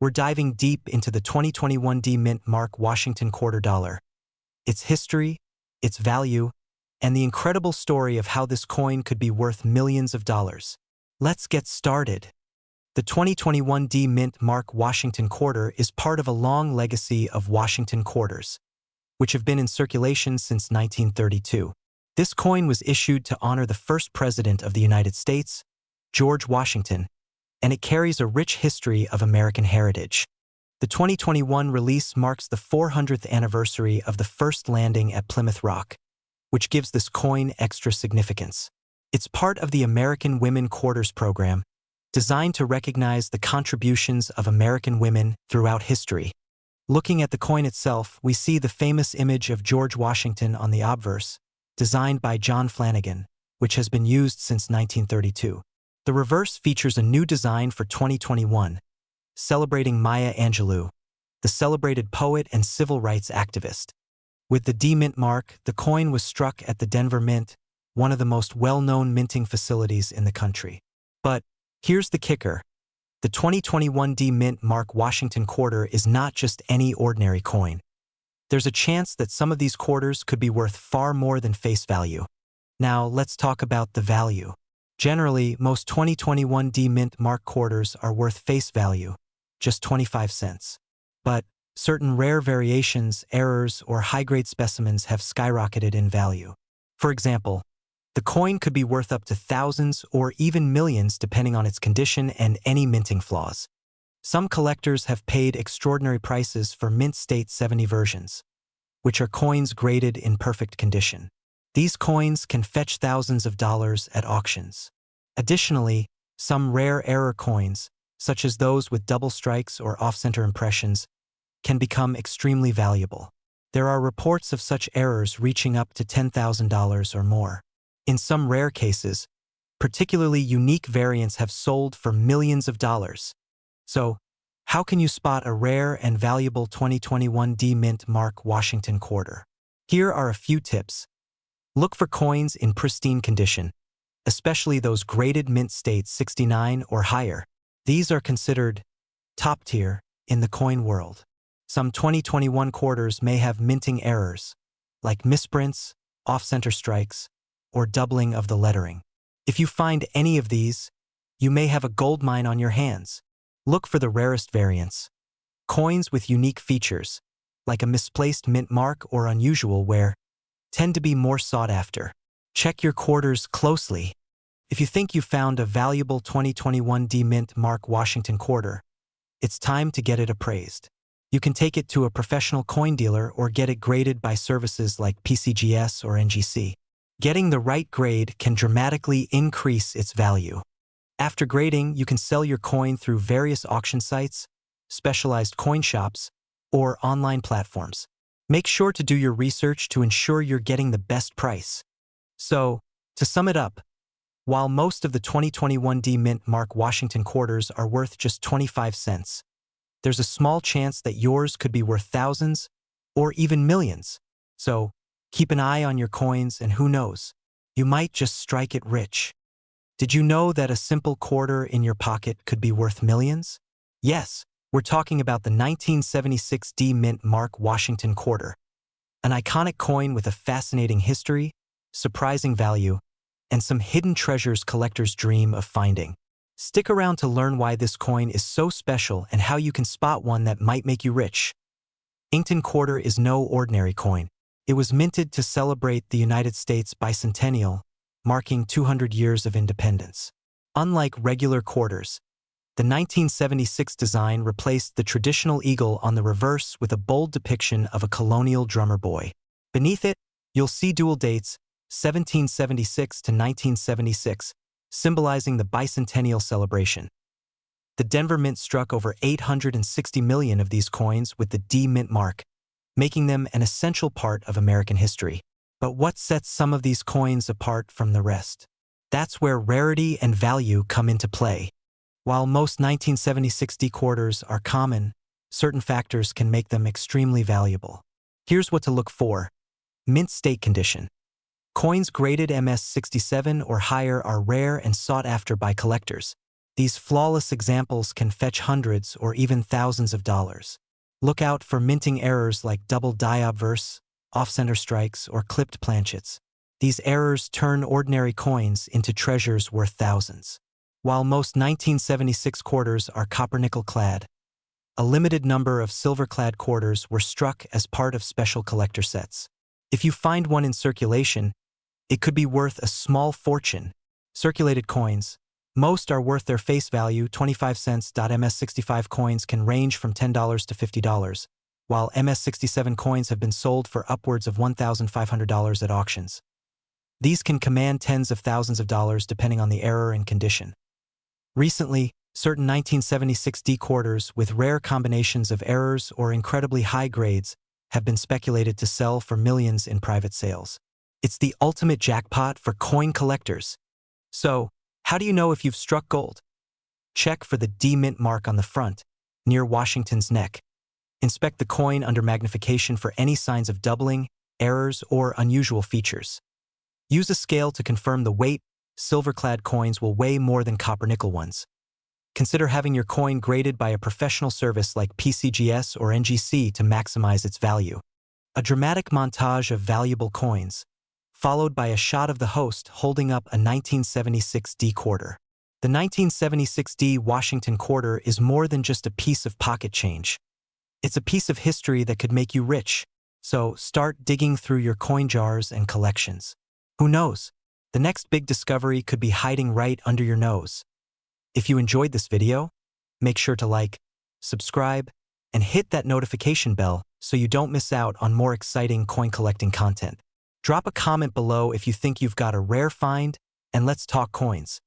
we're diving deep into the 2021 D Mint Mark Washington quarter dollar, its history, its value, and the incredible story of how this coin could be worth millions of dollars. Let's get started. The 2021 D Mint Mark Washington quarter is part of a long legacy of Washington quarters, which have been in circulation since 1932. This coin was issued to honor the first president of the United States, George Washington, and it carries a rich history of American heritage. The 2021 release marks the 400th anniversary of the first landing at Plymouth Rock, which gives this coin extra significance. It's part of the American Women Quarters program, designed to recognize the contributions of American women throughout history. Looking at the coin itself, we see the famous image of George Washington on the obverse, designed by John Flanagan, which has been used since 1932. The reverse features a new design for 2021, celebrating Maya Angelou, the celebrated poet and civil rights activist. With the D Mint mark, the coin was struck at the Denver Mint, one of the most well-known minting facilities in the country. But here's the kicker. The 2021 D Mint Mark Washington quarter is not just any ordinary coin. There's a chance that some of these quarters could be worth far more than face value. Now, let's talk about the value. Generally, most 2021 D Mint Mark quarters are worth face value, just 25 cents. But certain rare variations, errors, or high-grade specimens have skyrocketed in value. For example, the coin could be worth up to thousands or even millions depending on its condition and any minting flaws. Some collectors have paid extraordinary prices for Mint State 70 versions, which are coins graded in perfect condition. These coins can fetch thousands of dollars at auctions. Additionally, some rare error coins, such as those with double strikes or off-center impressions, can become extremely valuable. There are reports of such errors reaching up to $10,000 or more. In some rare cases, particularly unique variants have sold for millions of dollars. So, how can you spot a rare and valuable 2021 D Mint Mark Washington quarter? Here are a few tips. Look for coins in pristine condition, especially those graded Mint State 69 or higher. These are considered top tier in the coin world. Some 2021 quarters may have minting errors, like misprints, off-center strikes, or doubling of the lettering. If you find any of these, you may have a gold mine on your hands. Look for the rarest variants. Coins with unique features, like a misplaced mint mark or unusual wear, tend to be more sought after. Check your quarters closely. If you think you found a valuable 2021 D Mint Mark Washington quarter, it's time to get it appraised. You can take it to a professional coin dealer or get it graded by services like PCGS or NGC. Getting the right grade can dramatically increase its value. After grading, you can sell your coin through various auction sites, specialized coin shops, or online platforms. Make sure to do your research to ensure you're getting the best price. So, to sum it up, while most of the 2021 D Mint Mark Washington quarters are worth just 25 cents, there's a small chance that yours could be worth thousands or even millions. So, keep an eye on your coins and who knows, you might just strike it rich. Did you know that a simple quarter in your pocket could be worth millions? Yes, we're talking about the 1976 D Mint Mark Washington quarter, an iconic coin with a fascinating history, surprising value, and some hidden treasures collectors dream of finding. Stick around to learn why this coin is so special and how you can spot one that might make you rich. Inkton Quarter is no ordinary coin. It was minted to celebrate the United States Bicentennial, marking 200 years of independence. Unlike regular quarters, the 1976 design replaced the traditional eagle on the reverse with a bold depiction of a colonial drummer boy. Beneath it, you'll see dual dates, 1776 to 1976, symbolizing the bicentennial celebration. The Denver Mint struck over 860 million of these coins with the D Mint mark, making them an essential part of American history. But what sets some of these coins apart from the rest? That's where rarity and value come into play. While most 1976 D quarters are common, certain factors can make them extremely valuable. Here's what to look for. Mint state condition. Coins graded MS 67 or higher are rare and sought after by collectors. These flawless examples can fetch hundreds or even thousands of dollars. Look out for minting errors like double die obverse, off-center strikes, or clipped planchets. These errors turn ordinary coins into treasures worth thousands. While most 1976 quarters are copper-nickel clad, a limited number of silver-clad quarters were struck as part of special collector sets. If you find one in circulation, it could be worth a small fortune. Circulated coins. Most are worth their face value, 25 cents. MS65 coins can range from $10 to $50, while MS67 coins have been sold for upwards of $1,500 at auctions. These can command tens of thousands of dollars depending on the error and condition. Recently, certain 1976 D quarters with rare combinations of errors or incredibly high grades have been speculated to sell for millions in private sales. It's the ultimate jackpot for coin collectors. So, how do you know if you've struck gold? Check for the D mint mark on the front, near Washington's neck. Inspect the coin under magnification for any signs of doubling, errors, or unusual features. Use a scale to confirm the weight. Silver-clad coins will weigh more than copper-nickel ones. Consider having your coin graded by a professional service like PCGS or NGC to maximize its value. A dramatic montage of valuable coins, followed by a shot of the host holding up a 1976 D quarter. The 1976 D Washington quarter is more than just a piece of pocket change. It's a piece of history that could make you rich. So start digging through your coin jars and collections. Who knows? The next big discovery could be hiding right under your nose. If you enjoyed this video, make sure to like, subscribe, and hit that notification bell so you don't miss out on more exciting coin collecting content. Drop a comment below if you think you've got a rare find, and let's talk coins.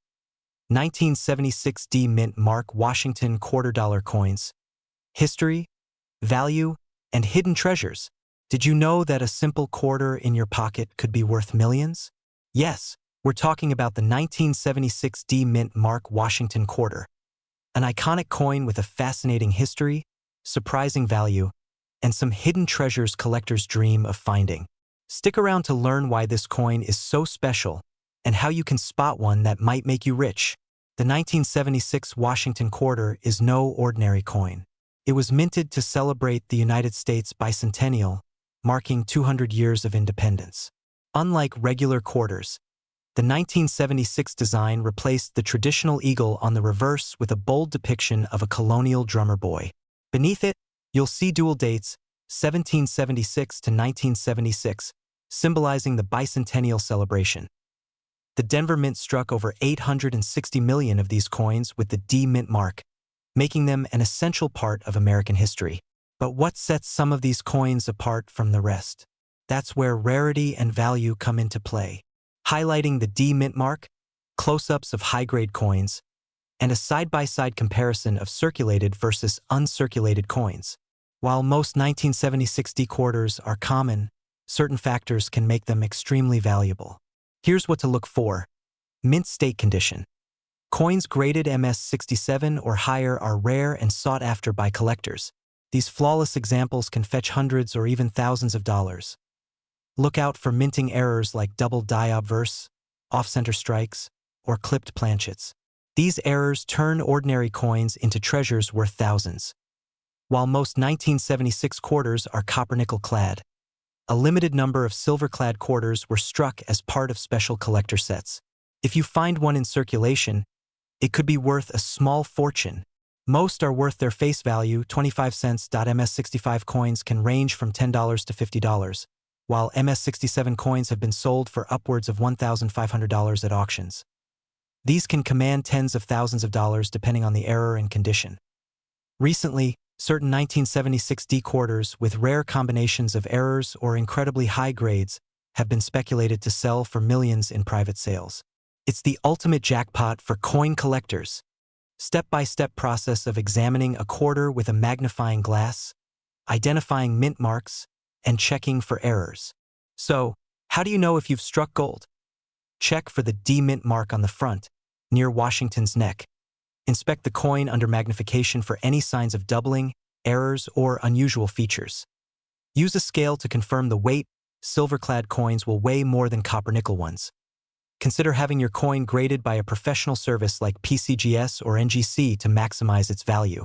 1976 D Mint Mark Washington $quarter coins. History, value, and hidden treasures. Did you know that a simple quarter in your pocket could be worth millions? Yes, we're talking about the 1976 D Mint Mark Washington quarter. An iconic coin with a fascinating history, surprising value, and some hidden treasures collectors dream of finding. Stick around to learn why this coin is so special and how you can spot one that might make you rich. The 1976 Washington quarter is no ordinary coin. It was minted to celebrate the United States bicentennial, marking 200 years of independence. Unlike regular quarters, the 1976 design replaced the traditional eagle on the reverse with a bold depiction of a colonial drummer boy. Beneath it, you'll see dual dates, 1776 to 1976, symbolizing the bicentennial celebration. The Denver Mint struck over 860 million of these coins with the D Mint mark, making them an essential part of American history. But what sets some of these coins apart from the rest? That's where rarity and value come into play. Highlighting the D Mint mark, close-ups of high-grade coins, and a side-by-side comparison of circulated versus uncirculated coins. While most 1976 D quarters are common, certain factors can make them extremely valuable. Here's what to look for. Mint state condition. Coins graded MS67 or higher are rare and sought after by collectors. These flawless examples can fetch hundreds or even thousands of dollars. Look out for minting errors like double die obverse, off-center strikes, or clipped planchets. These errors turn ordinary coins into treasures worth thousands. While most 1976 quarters are copper-nickel clad, a limited number of silver-clad quarters were struck as part of special collector sets. If you find one in circulation, it could be worth a small fortune. Most are worth their face value, 25 cents. MS65 coins can range from $10 to $50, while MS67 coins have been sold for upwards of $1,500 at auctions. These can command tens of thousands of dollars depending on the error and condition. Recently, certain 1976 D quarters with rare combinations of errors or incredibly high grades have been speculated to sell for millions in private sales. It's the ultimate jackpot for coin collectors. Step-by-step process of examining a quarter with a magnifying glass, identifying mint marks, and checking for errors. So, how do you know if you've struck gold? Check for the D Mint mark on the front, near Washington's neck. Inspect the coin under magnification for any signs of doubling, errors, or unusual features. Use a scale to confirm the weight. Silver-clad coins will weigh more than copper-nickel ones. Consider having your coin graded by a professional service like PCGS or NGC to maximize its value.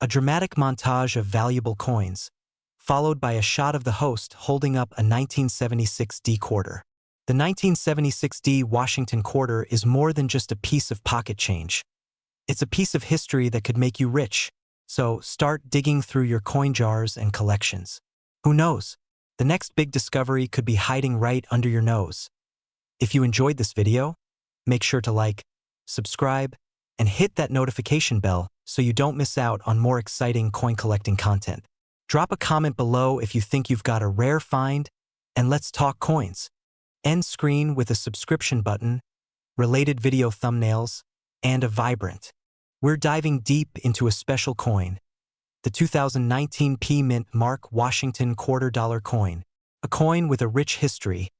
A dramatic montage of valuable coins, followed by a shot of the host holding up a 1976 D quarter. The 1976 D Washington quarter is more than just a piece of pocket change. It's a piece of history that could make you rich, so start digging through your coin jars and collections. Who knows? The next big discovery could be hiding right under your nose. If you enjoyed this video, make sure to like, subscribe, and hit that notification bell so you don't miss out on more exciting coin collecting content. Drop a comment below if you think you've got a rare find, and let's talk coins. End screen with a subscription button, related video thumbnails, and a vibrant. We're diving deep into a special coin, the 2019 P Mint Mark Washington $quarter coin, a coin with a rich history,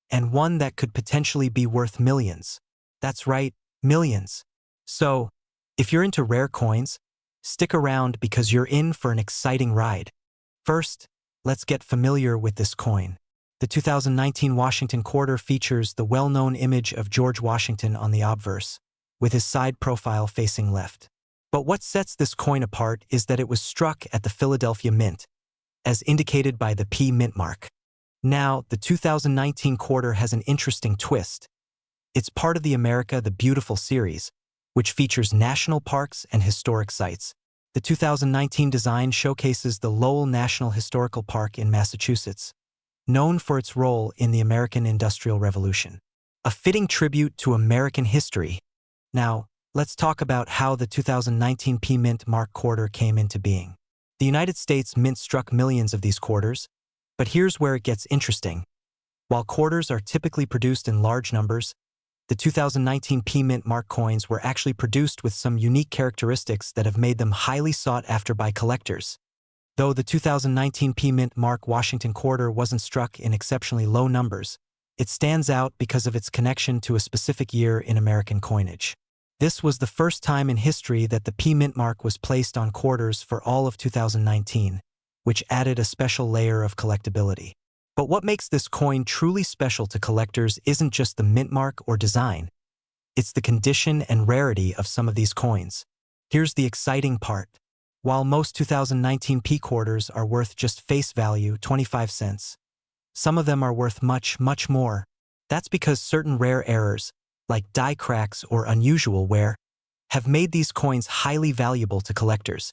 and one that could potentially be worth millions. That's right, millions. So, if you're into rare coins, stick around because you're in for an exciting ride. First, let's get familiar with this coin. The 2019 Washington quarter features the well-known image of George Washington on the obverse, with his side profile facing left. But what sets this coin apart is that it was struck at the Philadelphia Mint, as indicated by the P Mint mark. Now, the 2019 quarter has an interesting twist. It's part of the America the Beautiful series, which features national parks and historic sites. The 2019 design showcases the Lowell National Historical Park in Massachusetts, known for its role in the American Industrial Revolution. A fitting tribute to American history. Now, let's talk about how the 2019 P Mint Mark quarter came into being. The United States Mint struck millions of these quarters, but here's where it gets interesting. While quarters are typically produced in large numbers, the 2019 P Mint Mark coins were actually produced with some unique characteristics that have made them highly sought after by collectors. Though the 2019 P Mint Mark Washington quarter wasn't struck in exceptionally low numbers, it stands out because of its connection to a specific year in American coinage. This was the first time in history that the P Mint mark was placed on quarters for all of 2019, which added a special layer of collectability. But what makes this coin truly special to collectors isn't just the mint mark or design. It's the condition and rarity of some of these coins. Here's the exciting part. While most 2019 P quarters are worth just face value, 25 cents, some of them are worth much, much more. That's because certain rare errors, like die cracks or unusual wear, have made these coins highly valuable to collectors.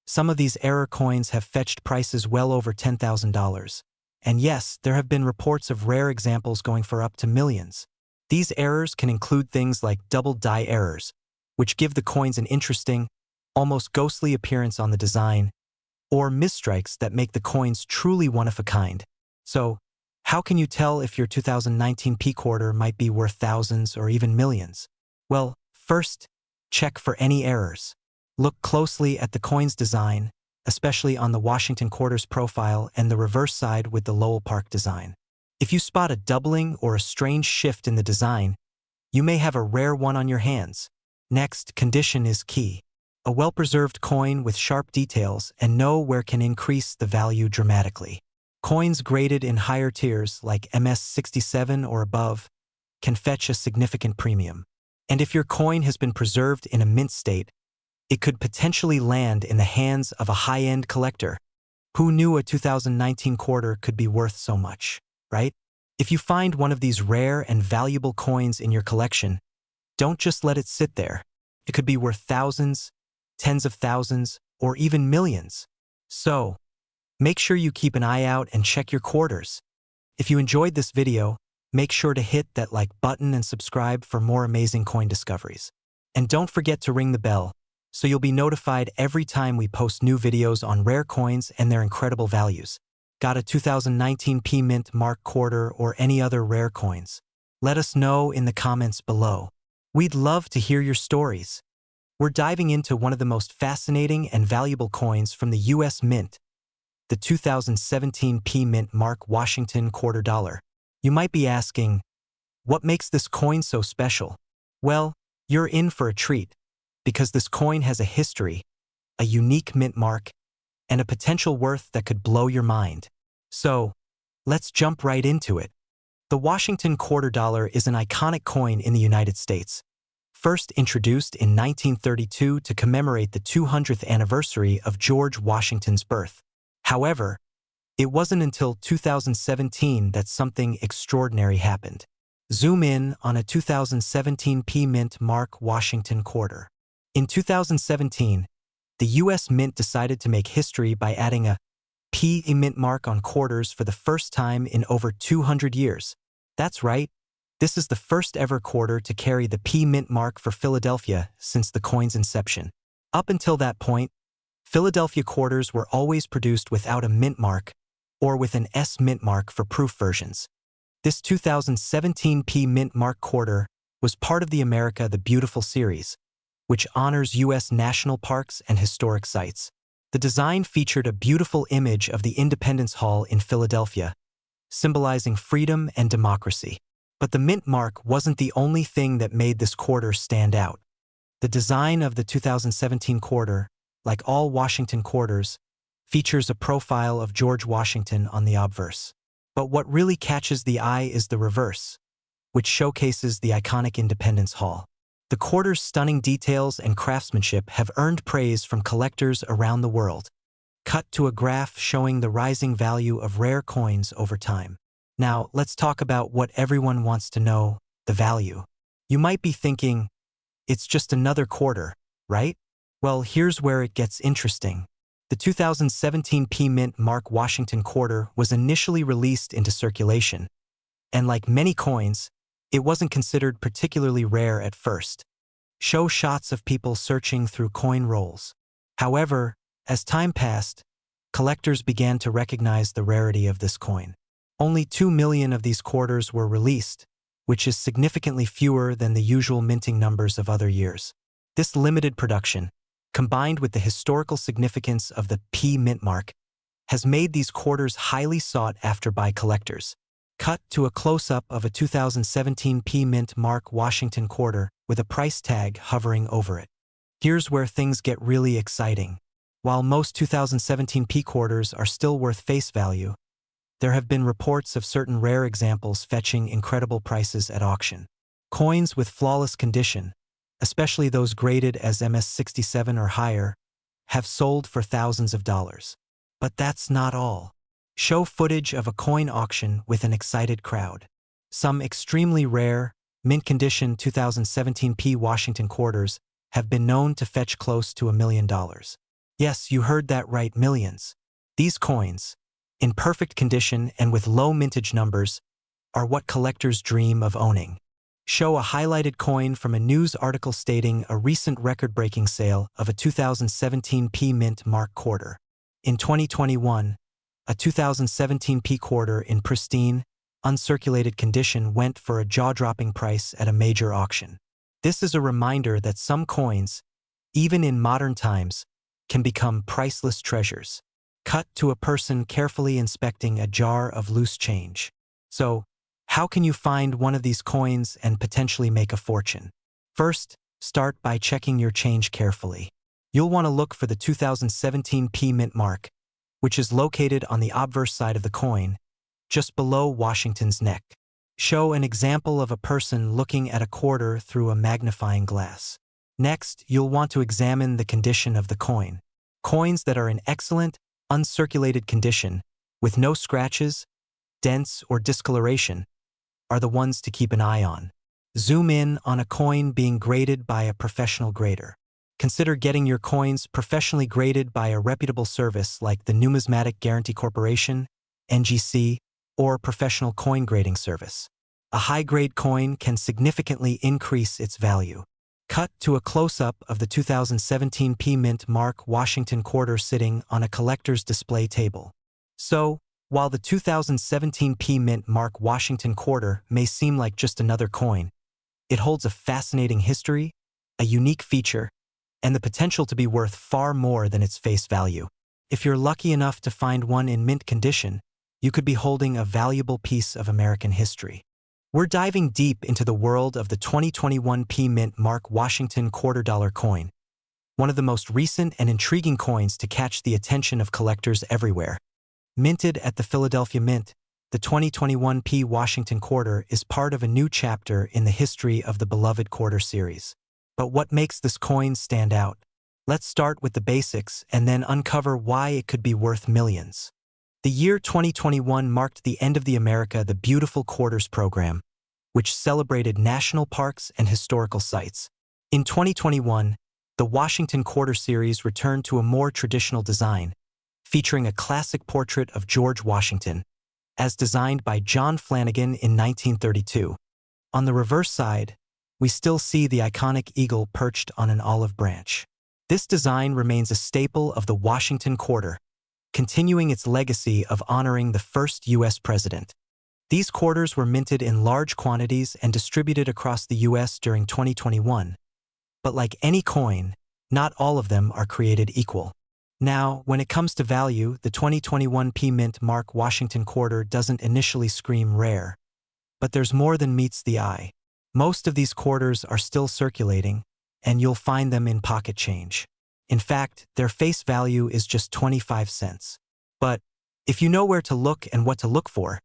Some of these error coins have fetched prices well over $10,000. And yes, there have been reports of rare examples going for up to millions. These errors can include things like double die errors, which give the coins an interesting, almost ghostly appearance on the design, or misstrikes that make the coins truly one-of-a-kind. So, how can you tell if your 2019 P quarter might be worth thousands or even millions? Well, first, check for any errors. Look closely at the coin's design, especially on the Washington quarter's profile and the reverse side with the Lowell Park design. If you spot a doubling or a strange shift in the design, you may have a rare one on your hands. Next, condition is key. A well-preserved coin with sharp details and nowhere can increase the value dramatically. Coins graded in higher tiers like MS67 or above can fetch a significant premium. And if your coin has been preserved in a mint state, it could potentially land in the hands of a high-end collector. Who knew a 2019 quarter could be worth so much, right? If you find one of these rare and valuable coins in your collection, don't just let it sit there. It could be worth thousands, tens of thousands, or even millions. So, make sure you keep an eye out and check your quarters. If you enjoyed this video, make sure to hit that like button and subscribe for more amazing coin discoveries. And don't forget to ring the bell, so you'll be notified every time we post new videos on rare coins and their incredible values. Got a 2019 P Mint Mark quarter or any other rare coins? Let us know in the comments below. We'd love to hear your stories. We're diving into one of the most fascinating and valuable coins from the US Mint, the 2017 P Mint Mark Washington $quarter. You might be asking, what makes this coin so special? Well, you're in for a treat, because this coin has a history, a unique mint mark, and a potential worth that could blow your mind. So, let's jump right into it. The Washington quarter dollar is an iconic coin in the United States, first introduced in 1932 to commemorate the 200th anniversary of George Washington's birth. However, it wasn't until 2017 that something extraordinary happened. Zoom in on a 2017 P Mint Mark Washington quarter. In 2017, the U.S. Mint decided to make history by adding a P Mint mark on quarters for the first time in over 200 years. That's right, this is the first ever quarter to carry the P Mint mark for Philadelphia since the coin's inception. Up until that point, Philadelphia quarters were always produced without a mint mark or with an S mint mark for proof versions. This 2017 P Mint Mark quarter was part of the America the Beautiful series, which honors U.S. national parks and historic sites. The design featured a beautiful image of the Independence Hall in Philadelphia, symbolizing freedom and democracy. But the mint mark wasn't the only thing that made this quarter stand out. The design of the 2017 quarter, like all Washington quarters, features a profile of George Washington on the obverse. But what really catches the eye is the reverse, which showcases the iconic Independence Hall. The quarter's stunning details and craftsmanship have earned praise from collectors around the world. Cut to a graph showing the rising value of rare coins over time. Now, let's talk about what everyone wants to know, the value. You might be thinking, it's just another quarter, right? Well, here's where it gets interesting. The 2017 P Mint Mark Washington quarter was initially released into circulation, and like many coins, it wasn't considered particularly rare at first. Show shots of people searching through coin rolls. However, as time passed, collectors began to recognize the rarity of this coin. Only 2 million of these quarters were released, which is significantly fewer than the usual minting numbers of other years. This limited production, combined with the historical significance of the P Mint mark, has made these quarters highly sought after by collectors. Cut to a close-up of a 2017 P Mint Mark Washington quarter with a price tag hovering over it. Here's where things get really exciting. While most 2017 P quarters are still worth face value, there have been reports of certain rare examples fetching incredible prices at auction. Coins with flawless condition, especially those graded as MS67 or higher, have sold for thousands of dollars. But that's not all. Show footage of a coin auction with an excited crowd. Some extremely rare, mint-condition 2017 P Washington quarters have been known to fetch close to $1 million. Yes, you heard that right, millions. These coins, in perfect condition and with low mintage numbers, are what collectors dream of owning. Show a highlighted coin from a news article stating a recent record-breaking sale of a 2017 P Mint Mark quarter. In 2021, a 2017 P quarter in pristine, uncirculated condition went for a jaw-dropping price at a major auction. This is a reminder that some coins, even in modern times, can become priceless treasures. Cut to a person carefully inspecting a jar of loose change. So, how can you find one of these coins and potentially make a fortune? First, start by checking your change carefully. You'll want to look for the 2017 P Mint mark, which is located on the obverse side of the coin, just below Washington's neck. Show an example of a person looking at a quarter through a magnifying glass. Next, you'll want to examine the condition of the coin. Coins that are in excellent, uncirculated condition, with no scratches, dents, or discoloration, are the ones to keep an eye on. Zoom in on a coin being graded by a professional grader. Consider getting your coins professionally graded by a reputable service like the Numismatic Guarantee Corporation, NGC, or Professional Coin Grading Service. A high-grade coin can significantly increase its value. Cut to a close-up of the 2017 P Mint Mark Washington quarter sitting on a collector's display table. So, while the 2017 P Mint Mark Washington quarter may seem like just another coin, it holds a fascinating history, a unique feature, and the potential to be worth far more than its face value. If you're lucky enough to find one in mint condition, you could be holding a valuable piece of American history. We're diving deep into the world of the 2021 P Mint Mark Washington quarter-dollar coin, one of the most recent and intriguing coins to catch the attention of collectors everywhere. Minted at the Philadelphia Mint, the the 2021 P Washington quarter is part of a new chapter in the history of the beloved quarter series. But what makes this coin stand out? Let's start with the basics and then uncover why it could be worth millions. The year 2021 marked the end of the America the Beautiful Quarters program, which celebrated national parks and historical sites. In 2021, the Washington Quarter series returned to a more traditional design, featuring a classic portrait of George Washington, as designed by John Flanagan in 1932. On the reverse side, we still see the iconic eagle perched on an olive branch. This design remains a staple of the Washington Quarter, continuing its legacy of honoring the first U.S. president. These quarters were minted in large quantities and distributed across the U.S. during 2021. But like any coin, not all of them are created equal. Now, when it comes to value, the 2021 P Mint Mark Washington quarter doesn't initially scream rare. But there's more than meets the eye. Most of these quarters are still circulating, and you'll find them in pocket change. In fact, their face value is just 25 cents. But if you know where to look and what to look for,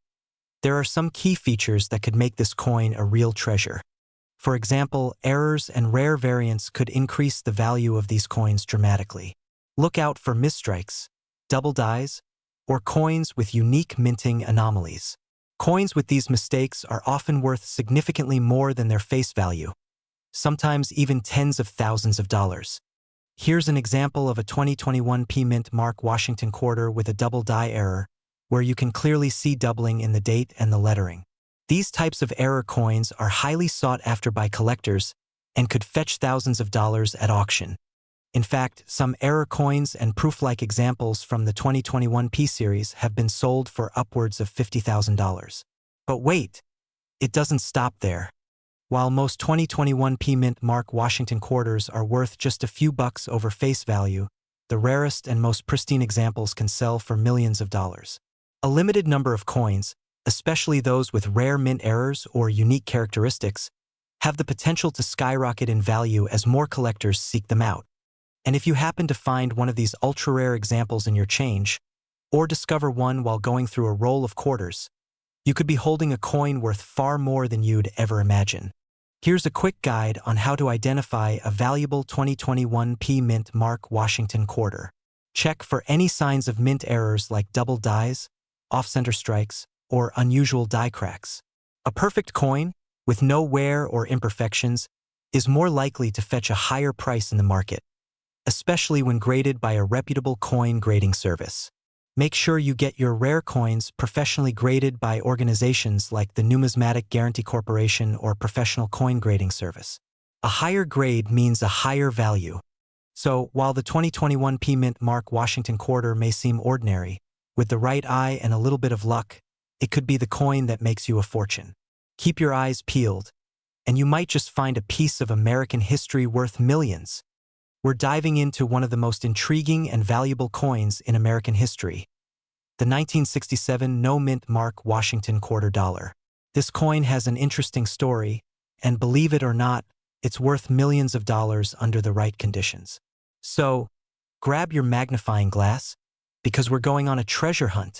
there are some key features that could make this coin a real treasure. For example, errors and rare variants could increase the value of these coins dramatically. Look out for misstrikes, double dies, or coins with unique minting anomalies. Coins with these mistakes are often worth significantly more than their face value, sometimes even tens of thousands of dollars. Here's an example of a 2021 P Mint Mark Washington quarter with a double die error, where you can clearly see doubling in the date and the lettering. These types of error coins are highly sought after by collectors and could fetch thousands of dollars at auction. In fact, some error coins and proof-like examples from the 2021 P series have been sold for upwards of $50,000. But wait, it doesn't stop there. While most 2021 P Mint Mark Washington quarters are worth just a few bucks over face value, the rarest and most pristine examples can sell for millions of dollars. A limited number of coins, especially those with rare mint errors or unique characteristics, have the potential to skyrocket in value as more collectors seek them out. And if you happen to find one of these ultra-rare examples in your change, or discover one while going through a roll of quarters, you could be holding a coin worth far more than you'd ever imagine. Here's a quick guide on how to identify a valuable 2021 P Mint Mark Washington quarter. Check for any signs of mint errors like double dies, off-center strikes, or unusual die cracks. A perfect coin, with no wear or imperfections, is more likely to fetch a higher price in the market, especially when graded by a reputable coin grading service. Make sure you get your rare coins professionally graded by organizations like the Numismatic Guarantee Corporation or Professional Coin Grading Service. A higher grade means a higher value. So, while the 2021 P Mint Mark Washington quarter may seem ordinary, with the right eye and a little bit of luck, it could be the coin that makes you a fortune. Keep your eyes peeled, and you might just find a piece of American history worth millions. We're diving into one of the most intriguing and valuable coins in American history, the 1967 No-Mint Mark Washington quarter dollar. This coin has an interesting story, and believe it or not, it's worth millions of dollars under the right conditions. So, grab your magnifying glass, because we're going on a treasure hunt.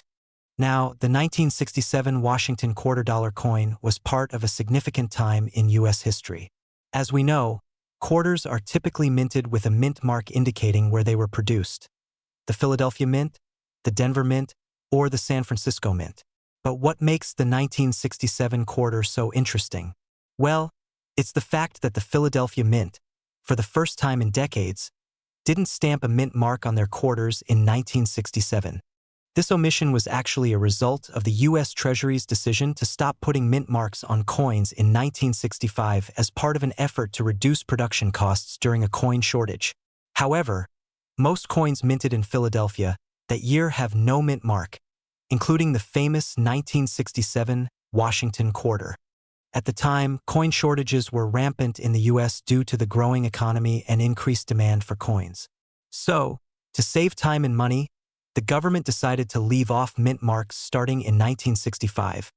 Now, the 1967 Washington quarter dollar coin was part of a significant time in U.S. history. As we know, quarters are typically minted with a mint mark indicating where they were produced: the Philadelphia Mint, the Denver Mint, or the San Francisco Mint. But what makes the 1967 quarter so interesting? Well, it's the fact that the Philadelphia Mint, for the first time in decades, didn't stamp a mint mark on their quarters in 1967. This omission was actually a result of the U.S. Treasury's decision to stop putting mint marks on coins in 1965 as part of an effort to reduce production costs during a coin shortage. However, most coins minted in Philadelphia that year have no mint mark, including the famous 1967 Washington quarter. At the time, coin shortages were rampant in the U.S. due to the growing economy and increased demand for coins. So, to save time and money, the government decided to leave off mint marks starting in 1965,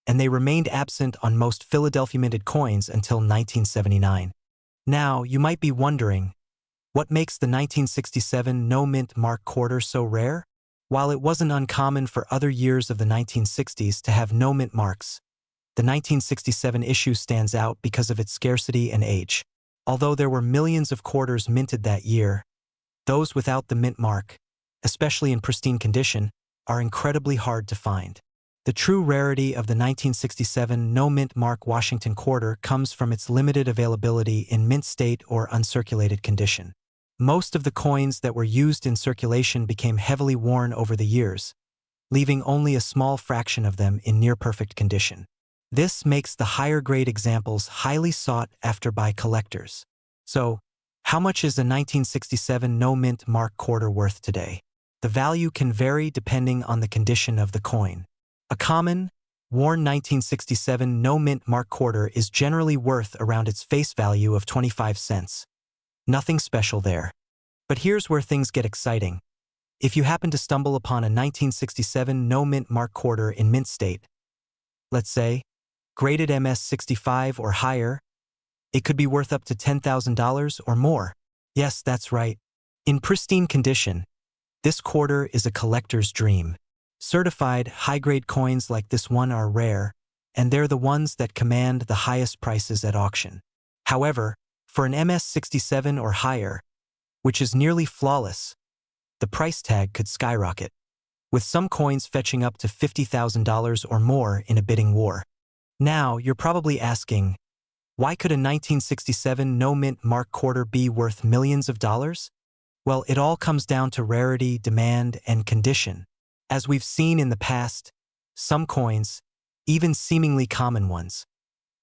and they remained absent on most Philadelphia minted coins until 1979. Now, you might be wondering, what makes the 1967 no-mint mark quarter so rare? While it wasn't uncommon for other years of the 1960s to have no mint marks, the 1967 issue stands out because of its scarcity and age. Although there were millions of quarters minted that year, those without the mint mark, especially in pristine condition, are incredibly hard to find. The true rarity of the 1967 no-mint mark Washington quarter comes from its limited availability in mint state or uncirculated condition. Most of the coins that were used in circulation became heavily worn over the years, leaving only a small fraction of them in near-perfect condition. This makes the higher-grade examples highly sought after by collectors. So, how much is a 1967 no-mint mark quarter worth today? The value can vary depending on the condition of the coin. A common, worn 1967 no-mint mark quarter is generally worth around its face value of 25 cents. Nothing special there. But here's where things get exciting. If you happen to stumble upon a 1967 no-mint mark quarter in mint state, let's say, graded MS-65 or higher, it could be worth up to $10,000 or more. Yes, that's right. In pristine condition, this quarter is a collector's dream. Certified, high-grade coins like this one are rare, and they're the ones that command the highest prices at auction. However, for an MS-67 or higher, which is nearly flawless, the price tag could skyrocket, with some coins fetching up to $50,000 or more in a bidding war. Now, you're probably asking, why could a 1967 no-mint mark quarter be worth millions of dollars? Well, it all comes down to rarity, demand, and condition. As we've seen in the past, some coins, even seemingly common ones,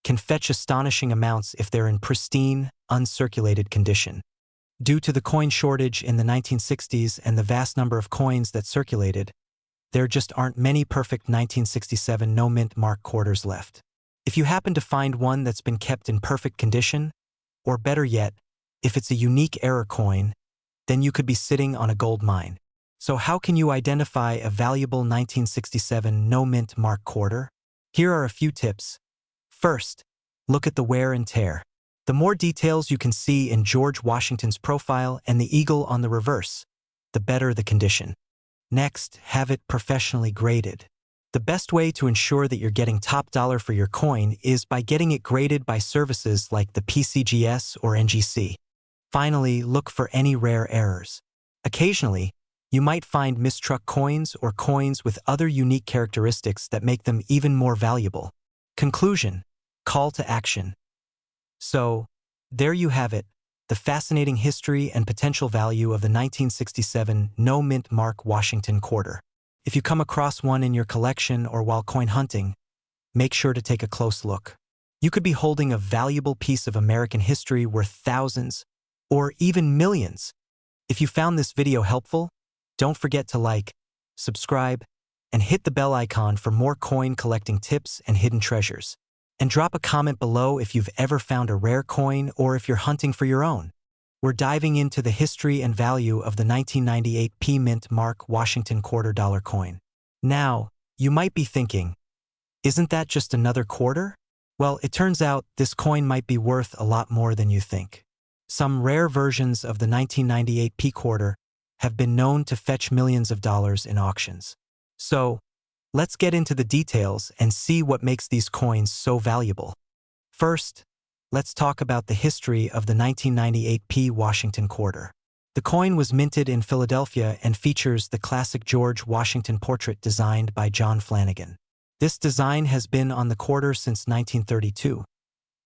can fetch astonishing amounts if they're in pristine, uncirculated condition. Due to the coin shortage in the 1960s and the vast number of coins that circulated, there just aren't many perfect 1967 no-mint mark quarters left. If you happen to find one that's been kept in perfect condition, or better yet, if it's a unique error coin, then you could be sitting on a gold mine. So how can you identify a valuable 1967 no-mint mark quarter? Here are a few tips. First, look at the wear and tear. The more details you can see in George Washington's profile and the eagle on the reverse, the better the condition. Next, have it professionally graded. The best way to ensure that you're getting top dollar for your coin is by getting it graded by services like the PCGS or NGC. Finally, look for any rare errors. Occasionally, you might find mistruck coins or coins with other unique characteristics that make them even more valuable. Conclusion: call to action. So, there you have it, the fascinating history and potential value of the 1967 no-mint mark Washington quarter. If you come across one in your collection or while coin hunting, make sure to take a close look. You could be holding a valuable piece of American history worth thousands, or even millions. If you found this video helpful, don't forget to like, subscribe, and hit the bell icon for more coin collecting tips and hidden treasures. And drop a comment below if you've ever found a rare coin or if you're hunting for your own. We're diving into the history and value of the 1998 P-Mint mark Washington $quarter coin. Now, you might be thinking, isn't that just another quarter? Well, it turns out this coin might be worth a lot more than you think. Some rare versions of the 1998 P-Quarter have been known to fetch millions of dollars in auctions. So, let's get into the details and see what makes these coins so valuable. First, let's talk about the history of the 1998 P Washington quarter. The coin was minted in Philadelphia and features the classic George Washington portrait designed by John Flanagan. This design has been on the quarter since 1932,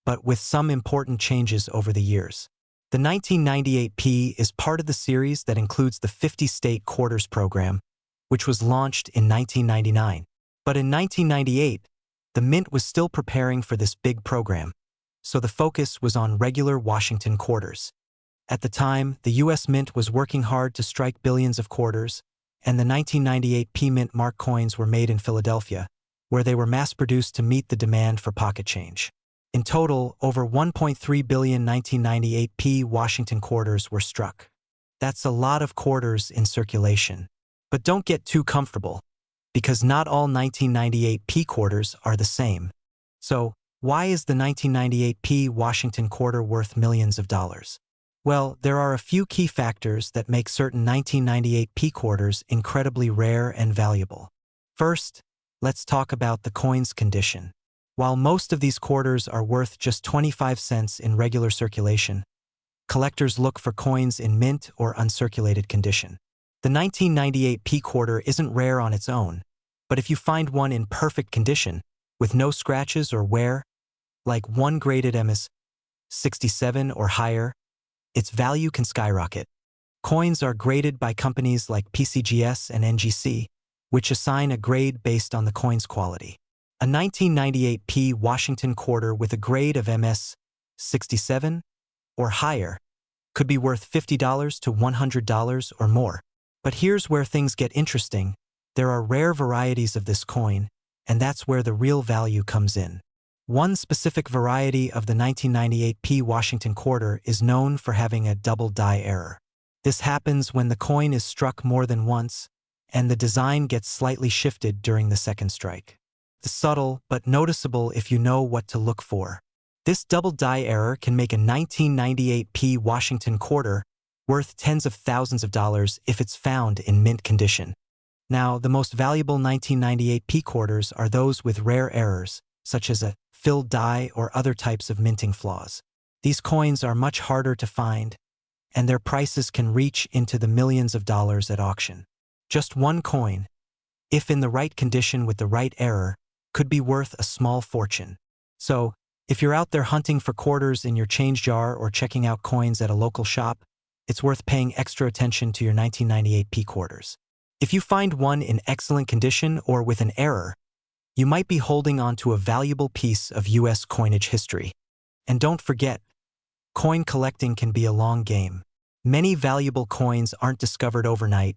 but with some important changes over the years. The 1998 P is part of the series that includes the 50-state quarters program, which was launched in 1999. But in 1998, the Mint was still preparing for this big program, so the focus was on regular Washington quarters. At the time, the U.S. Mint was working hard to strike billions of quarters, and the 1998 P Mint mark coins were made in Philadelphia, where they were mass-produced to meet the demand for pocket change. In total, over 1.3 billion 1998 P Washington quarters were struck. That's a lot of quarters in circulation. But don't get too comfortable, because not all 1998 P quarters are the same. So, why is the 1998 P Washington quarter worth millions of dollars? Well, there are a few key factors that make certain 1998 P quarters incredibly rare and valuable. First, let's talk about the coin's condition. While most of these quarters are worth just 25 cents in regular circulation, collectors look for coins in mint or uncirculated condition. The 1998 P quarter isn't rare on its own, but if you find one in perfect condition, with no scratches or wear, like one graded MS 67 or higher, its value can skyrocket. Coins are graded by companies like PCGS and NGC, which assign a grade based on the coin's quality. A 1998 P Washington quarter with a grade of MS 67 or higher could be worth $50 to $100 or more. But here's where things get interesting. There are rare varieties of this coin, and that's where the real value comes in. One specific variety of the 1998 P Washington quarter is known for having a double die error. This happens when the coin is struck more than once, and the design gets slightly shifted during the second strike. It's subtle but noticeable if you know what to look for. This double die error can make a 1998 P Washington quarter worth tens of thousands of dollars if it's found in mint condition. Now, the most valuable 1998 P quarters are those with rare errors, such as a filled die or other types of minting flaws. These coins are much harder to find, and their prices can reach into the millions of dollars at auction. Just one coin, if in the right condition with the right error, could be worth a small fortune. So, if you're out there hunting for quarters in your change jar or checking out coins at a local shop, it's worth paying extra attention to your 1998 P quarters. If you find one in excellent condition or with an error, you might be holding on to a valuable piece of U.S. coinage history. And don't forget, coin collecting can be a long game. Many valuable coins aren't discovered overnight,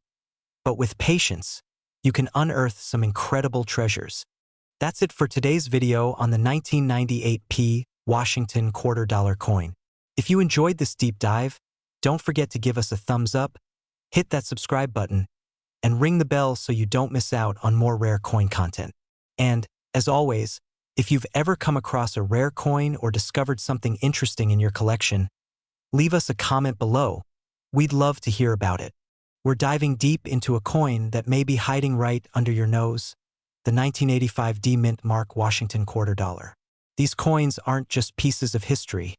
but with patience, you can unearth some incredible treasures. That's it for today's video on the 1998 P Washington quarter dollar coin. If you enjoyed this deep dive, don't forget to give us a thumbs up, hit that subscribe button, and ring the bell so you don't miss out on more rare coin content. And, as always, if you've ever come across a rare coin or discovered something interesting in your collection, leave us a comment below. We'd love to hear about it. We're diving deep into a coin that may be hiding right under your nose, the 1985 D Mint Mark Washington quarter dollar. These coins aren't just pieces of history.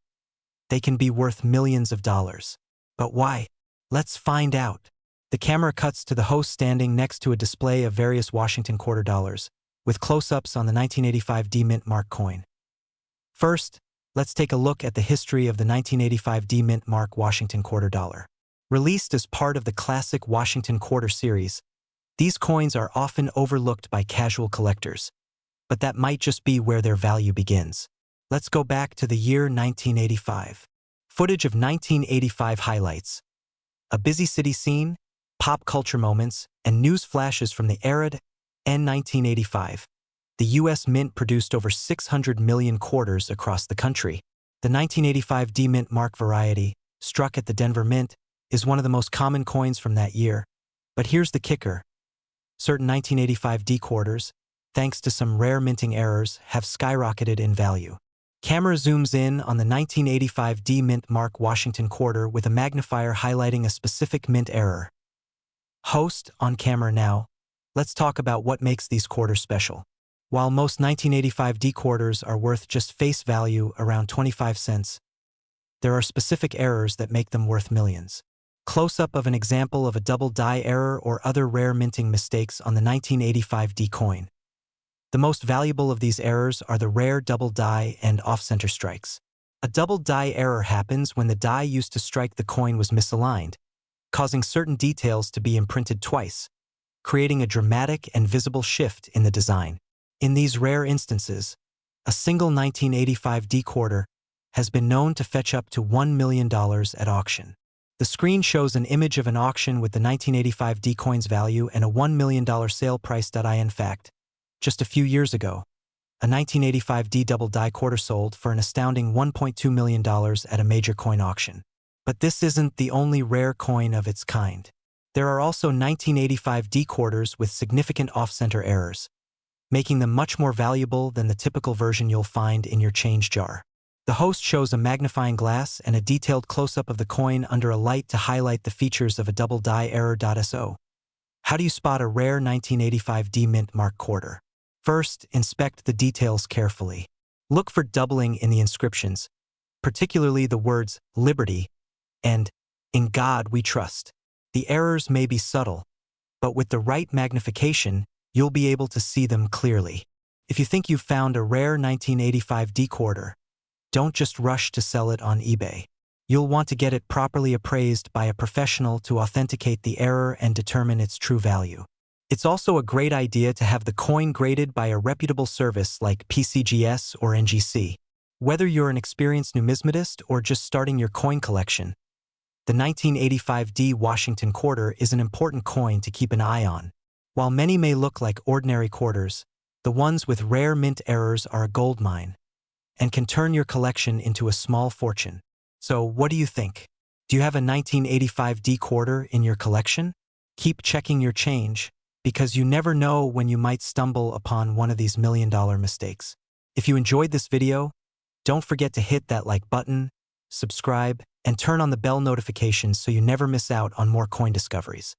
They can be worth millions of dollars. But why? Let's find out. The camera cuts to the host standing next to a display of various Washington quarter dollars, with close-ups on the 1985 D Mint Mark coin. First, let's take a look at the history of the 1985 D Mint Mark Washington quarter dollar. Released as part of the classic Washington quarter series, these coins are often overlooked by casual collectors, but that might just be where their value begins. Let's go back to the year 1985. Footage of 1985 highlights. A busy city scene, pop culture moments, and news flashes from the era in 1985. The U.S. Mint produced over 600 million quarters across the country. The 1985 D Mint Mark variety, struck at the Denver Mint, is one of the most common coins from that year. But here's the kicker. Certain 1985 D quarters, thanks to some rare minting errors, have skyrocketed in value. Camera zooms in on the 1985 D Mint Mark Washington quarter with a magnifier highlighting a specific mint error. Host on camera now. Let's talk about what makes these quarters special. While most 1985 D quarters are worth just face value around 25 cents, there are specific errors that make them worth millions. Close-up of an example of a double die error or other rare minting mistakes on the 1985 D coin. The most valuable of these errors are the rare double die and off-center strikes. A double die error happens when the die used to strike the coin was misaligned, causing certain details to be imprinted twice, creating a dramatic and visible shift in the design. In these rare instances, a single 1985 D quarter has been known to fetch up to $1 million at auction. The screen shows an image of an auction with the 1985 D coin's value and a $1 million sale price. In fact, just a few years ago, a 1985 D double die quarter sold for an astounding $1.2 million at a major coin auction. But this isn't the only rare coin of its kind. There are also 1985 D quarters with significant off-center errors, making them much more valuable than the typical version you'll find in your change jar. The host shows a magnifying glass and a detailed close-up of the coin under a light to highlight the features of a double die error.so. How do you spot a rare 1985 D Mint Mark quarter? First, inspect the details carefully. Look for doubling in the inscriptions, particularly the words Liberty and In God We Trust. The errors may be subtle, but with the right magnification, you'll be able to see them clearly. If you think you've found a rare 1985 D quarter, don't just rush to sell it on eBay. You'll want to get it properly appraised by a professional to authenticate the error and determine its true value. It's also a great idea to have the coin graded by a reputable service like PCGS or NGC. Whether you're an experienced numismatist or just starting your coin collection, the 1985 D Washington quarter is an important coin to keep an eye on. While many may look like ordinary quarters, the ones with rare mint errors are a goldmine and can turn your collection into a small fortune. So what do you think? Do you have a 1985 D quarter in your collection? Keep checking your change, because you never know when you might stumble upon one of these million-dollar mistakes. If you enjoyed this video, don't forget to hit that like button, subscribe, and turn on the bell notifications so you never miss out on more coin discoveries.